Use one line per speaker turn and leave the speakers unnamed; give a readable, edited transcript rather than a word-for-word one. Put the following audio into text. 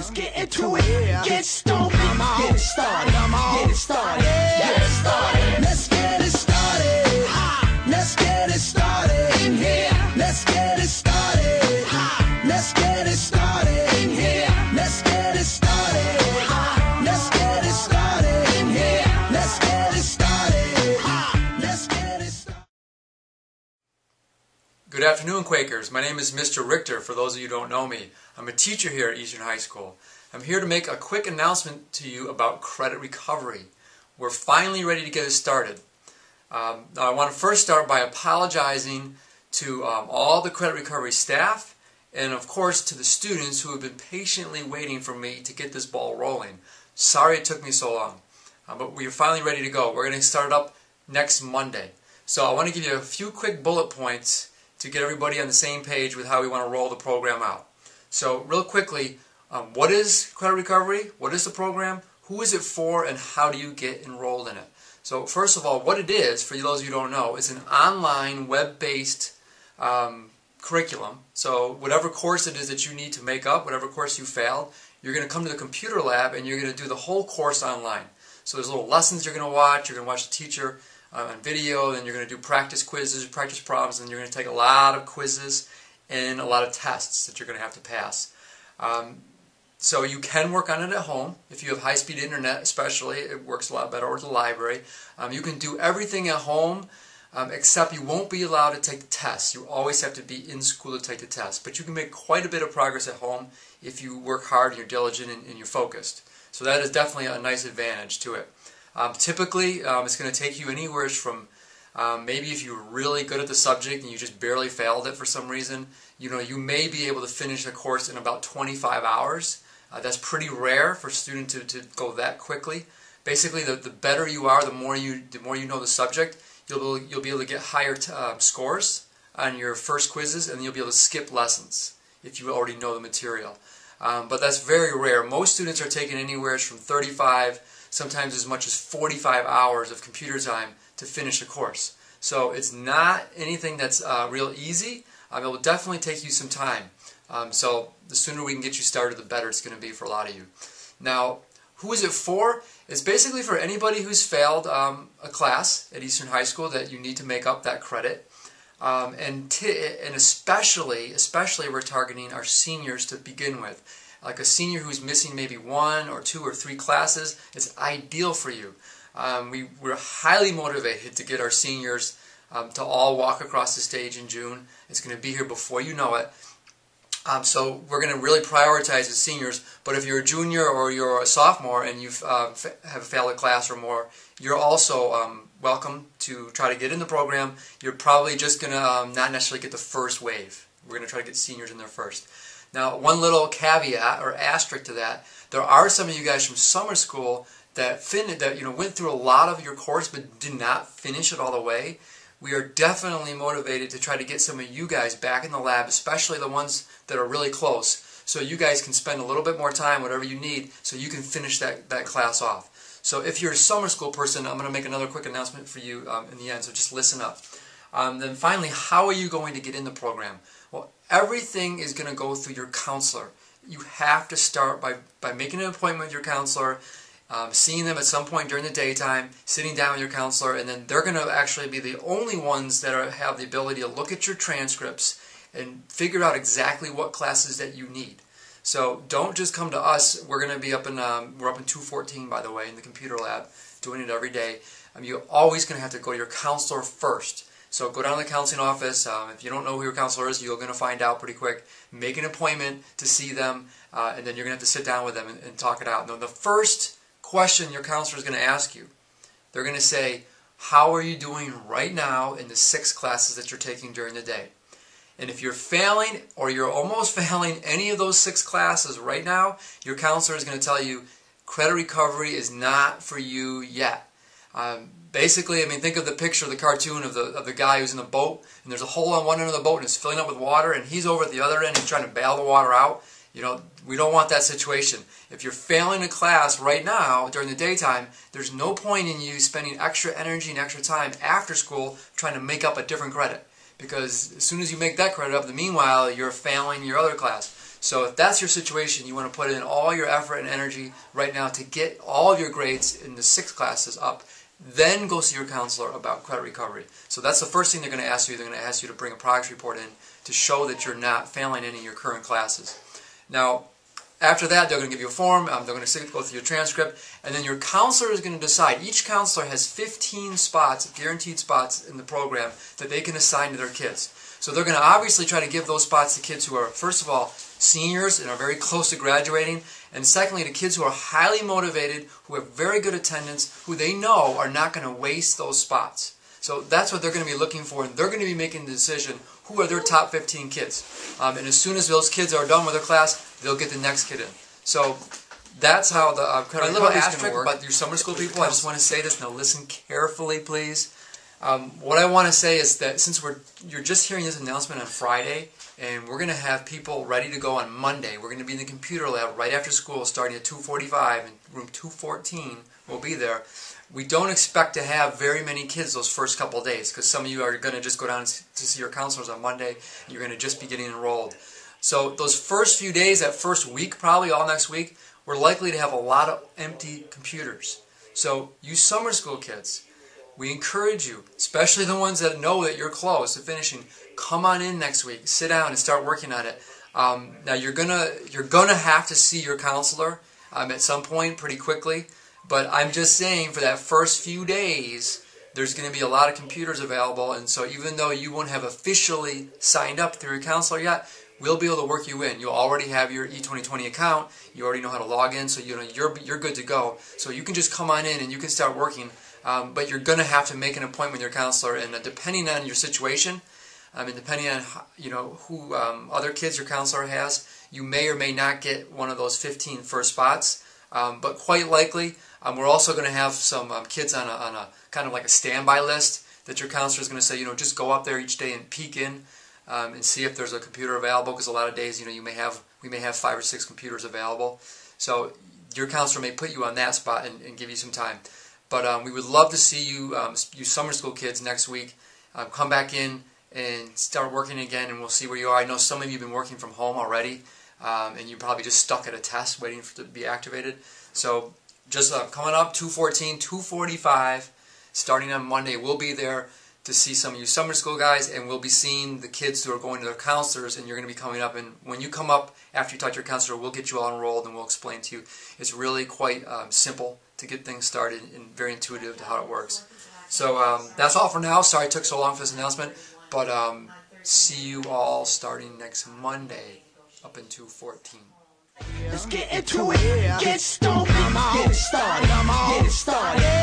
let's get into it. Get stoked, get it started, get it started, get it started. Let's get it started. Let's get it started in here. Let's get it started. Let's get it started in here. Let's get it started. Let's get it started in here. Let's get it started. Let's get it started.
Good afternoon, Quakers. My name is Mr. Richter, for those of you who don't know me. I'm a teacher here at Eastern High School. I'm here to make a quick announcement to you about credit recovery. We're finally ready to get it started. Now I want to first start by apologizing to all the credit recovery staff and of course to the students who have been patiently waiting for me to get this ball rolling. Sorry it took me so long, but we're finally ready to go. We're going to start up next Monday. So I want to give you a few quick bullet points to get everybody on the same page with how we want to roll the program out. So real quickly, what is credit recovery? What is the program? Who is it for? And how do you get enrolled in it? So first of all, what it is, for those of you who don't know, is an online web-based curriculum. So whatever course it is that you need to make up, whatever course you failed, you're going to come to the computer lab and you're going to do the whole course online. So there's little lessons you're going to watch. You're going to watch the teacher on video, then you're going to do practice quizzes, practice problems, and you're going to take a lot of quizzes and a lot of tests that you're going to have to pass. So you can work on it at home. If you have high-speed internet especially, it works a lot better, or at the library. You can do everything at home, except you won't be allowed to take the tests. You always have to be in school to take the test. But you can make quite a bit of progress at home if you work hard and you're diligent and you're focused. So that is definitely a nice advantage to it. Typically, it's going to take you anywhere from maybe if you're really good at the subject and you just barely failed it for some reason, you may be able to finish the course in about 25 hours. That's pretty rare for a student to go that quickly. Basically, the better you are, the more you know the subject, you'll be able to get higher scores on your first quizzes, and you'll be able to skip lessons if you already know the material. But that's very rare. Most students are taking anywhere from 35, sometimes as much as 45 hours of computer time to finish a course. So it's not anything that's real easy. It will definitely take you some time. So the sooner we can get you started, the better it's going to be for a lot of you. Now, who is it for? It's basically for anybody who's failed a class at Eastern High School that you need to make up that credit. And especially we're targeting our seniors to begin with. Like a senior who's missing maybe 1 or 2 or 3 classes, it's ideal for you. We're highly motivated to get our seniors to all walk across the stage in June. It's going to be here before you know it. So we're going to really prioritize the seniors, but if you're a junior or you're a sophomore and you have failed a class or more, you're also welcome to try to get in the program. You're probably just going to not necessarily get the first wave. We're going to try to get seniors in there first. Now, one little caveat or asterisk to that, there are some of you guys from summer school that went through a lot of your course but did not finish it all the way. We are definitely motivated to try to get some of you guys back in the lab, especially the ones that are really close, so you guys can spend a little bit more time, whatever you need, so you can finish that class off. So if you're a summer school person, I'm going to make another quick announcement for you in the end, so just listen up. Then finally, how are you going to get in the program? Well, everything is going to go through your counselor. You have to start by making an appointment with your counselor, seeing them at some point during the daytime, sitting down with your counselor, and then they're going to actually be the only ones that have the ability to look at your transcripts and figure out exactly what classes that you need. So don't just come to us. We're going to be we're up in 214, by the way, in the computer lab, doing it every day. You're always going to have to go to your counselor first. So go down to the counseling office. If you don't know who your counselor is, you're going to find out pretty quick. Make an appointment to see them, and then you're going to have to sit down with them and talk it out. Now, the first question your counselor is going to ask you, they're going to say, how are you doing right now in the 6 classes that you're taking during the day? And if you're failing or you're almost failing any of those 6 classes right now, your counselor is going to tell you credit recovery is not for you yet. Basically, think of the picture, the cartoon of the guy who's in the boat, and there's a hole on one end of the boat and it's filling up with water, and he's over at the other end, he's trying to bail the water out. We don't want that situation. If you're failing a class right now during the daytime, there's no point in you spending extra energy and extra time after school trying to make up a different credit. Because as soon as you make that credit up, meanwhile, you're failing your other class. So if that's your situation, you want to put in all your effort and energy right now to get all of your grades in the 6 classes up, then go see your counselor about credit recovery. So that's the first thing they're going to ask you. They're going to ask you to bring a progress report in to show that you're not failing any of your current classes. Now, after that, they're going to give you a form, they're going to go through your transcript, and then your counselor is going to decide. Each counselor has 15 spots, guaranteed spots in the program that they can assign to their kids. So they're going to obviously try to give those spots to kids who are, first of all, seniors and are very close to graduating, and secondly, to kids who are highly motivated, who have very good attendance, who they know are not going to waste those spots. So that's what they're going to be looking for, and they're going to be making the decision who are their top 15 kids. And as soon as those kids are done with their class, they'll get the next kid in. So that's how the credit recovery is going to work. About your summer school people, I just want to say this. Now listen carefully, please. What I want to say is that since you're just hearing this announcement on Friday, and we're going to have people ready to go on Monday. We're going to be in the computer lab right after school, starting at 2:45, and room 214 will be there. We don't expect to have very many kids those first couple of days, because some of you are going to just go down to see your counselors on Monday, and you're going to just be getting enrolled. So those first few days, that first week, probably all next week, we're likely to have a lot of empty computers. So you summer school kids, we encourage you, especially the ones that know that you're close to finishing, come on in next week, sit down and start working on it. Now you're gonna have to see your counselor at some point pretty quickly, but I'm just saying for that first few days, there's going to be a lot of computers available, and so even though you won't have officially signed up through your counselor yet, we'll be able to work you in. You'll already have your E2020 account. You already know how to log in, so you're good to go. So you can just come on in and you can start working. But you're going to have to make an appointment with your counselor, and depending on your situation, and depending on who other kids your counselor has, you may or may not get one of those 15 first spots. But quite likely, we're also going to have some kids on a kind of like a standby list that your counselor is going to say, just go up there each day and peek in and see if there's a computer available, because a lot of days, we may have 5 or 6 computers available. So your counselor may put you on that spot and give you some time. But we would love to see you, you summer school kids, next week. Come back in and start working again, and we'll see where you are. I know some of you have been working from home already, and you're probably just stuck at a test waiting for it to be activated. So just coming up, 2:14, 2:45, starting on Monday, we'll be there to see some of you summer school guys, and we'll be seeing the kids who are going to their counselors, and you're going to be coming up. And when you come up after you talk to your counselor, we'll get you all enrolled, and we'll explain to you. It's really quite simple to get things started and very intuitive to how it works. So that's all for now. Sorry it took so long for this announcement, but see you all starting next Monday up in 2:14.
Let's get into it. Get stoned. Get it started. Get it started.